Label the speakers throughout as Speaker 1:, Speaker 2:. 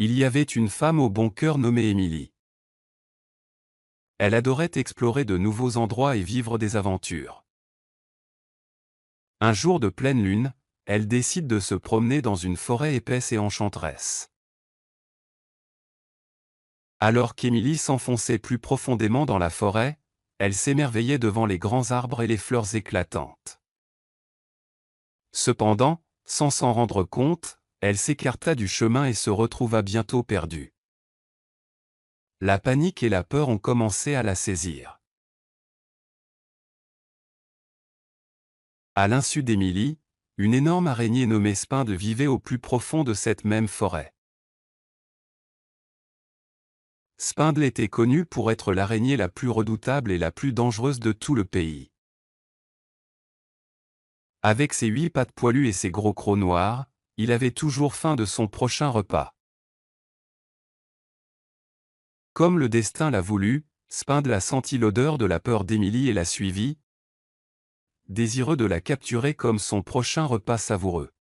Speaker 1: Il y avait une femme au bon cœur nommée Émilie. Elle adorait explorer de nouveaux endroits et vivre des aventures. Un jour de pleine lune, elle décide de se promener dans une forêt épaisse et enchanteresse. Alors qu'Émilie s'enfonçait plus profondément dans la forêt, elle s'émerveillait devant les grands arbres et les fleurs éclatantes. Cependant, sans s'en rendre compte, elle s'écarta du chemin et se retrouva bientôt perdue. La panique et la peur ont commencé à la saisir. À l'insu d'Émilie, une énorme araignée nommée Spindle vivait au plus profond de cette même forêt. Spindle était connue pour être l'araignée la plus redoutable et la plus dangereuse de tout le pays. Avec ses 8 pattes poilues et ses gros crocs noirs, il avait toujours faim de son prochain repas. Comme le destin l'a voulu, Spindle a senti l'odeur de la peur d'Émilie et l'a suivie, désireux de la capturer comme son prochain repas savoureux.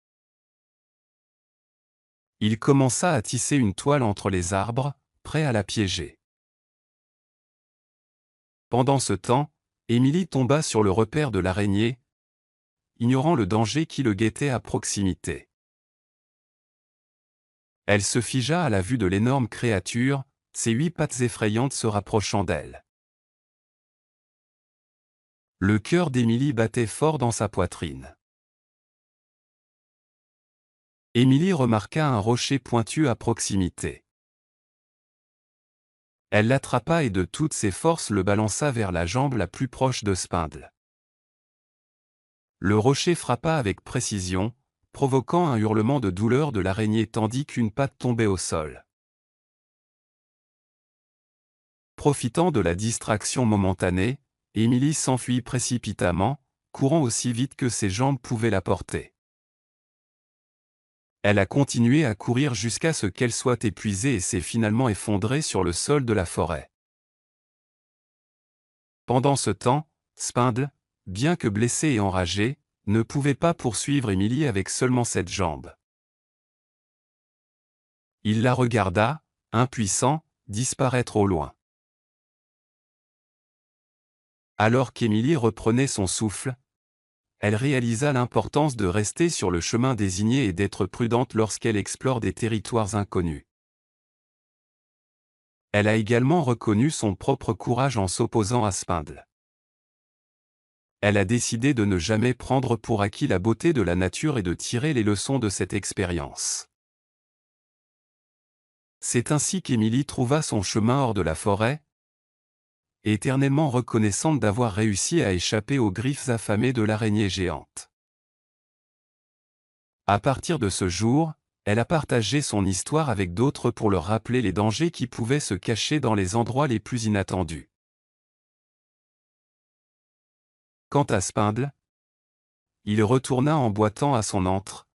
Speaker 1: Il commença à tisser une toile entre les arbres, prêt à la piéger. Pendant ce temps, Émilie tomba sur le repère de l'araignée, ignorant le danger qui le guettait à proximité. Elle se figea à la vue de l'énorme créature, ses 8 pattes effrayantes se rapprochant d'elle. Le cœur d'Émilie battait fort dans sa poitrine. Émilie remarqua un rocher pointu à proximité. Elle l'attrapa et de toutes ses forces le balança vers la jambe la plus proche de Spindle. Le rocher frappa avec précision, provoquant un hurlement de douleur de l'araignée tandis qu'une patte tombait au sol. Profitant de la distraction momentanée, Émilie s'enfuit précipitamment, courant aussi vite que ses jambes pouvaient la porter. Elle a continué à courir jusqu'à ce qu'elle soit épuisée et s'est finalement effondrée sur le sol de la forêt. Pendant ce temps, Spindle, bien que blessé et enragé, ne pouvait pas poursuivre Émilie avec seulement cette jambe. Il la regarda, impuissant, disparaître au loin. Alors qu'Émilie reprenait son souffle, elle réalisa l'importance de rester sur le chemin désigné et d'être prudente lorsqu'elle explore des territoires inconnus. Elle a également reconnu son propre courage en s'opposant à Spindle. Elle a décidé de ne jamais prendre pour acquis la beauté de la nature et de tirer les leçons de cette expérience. C'est ainsi qu'Émilie trouva son chemin hors de la forêt, éternellement reconnaissante d'avoir réussi à échapper aux griffes affamées de l'araignée géante. À partir de ce jour, elle a partagé son histoire avec d'autres pour leur rappeler les dangers qui pouvaient se cacher dans les endroits les plus inattendus. Quant à Spindle, il retourna en boitant à son antre,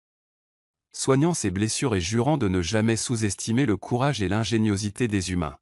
Speaker 1: soignant ses blessures et jurant de ne jamais sous-estimer le courage et l'ingéniosité des humains.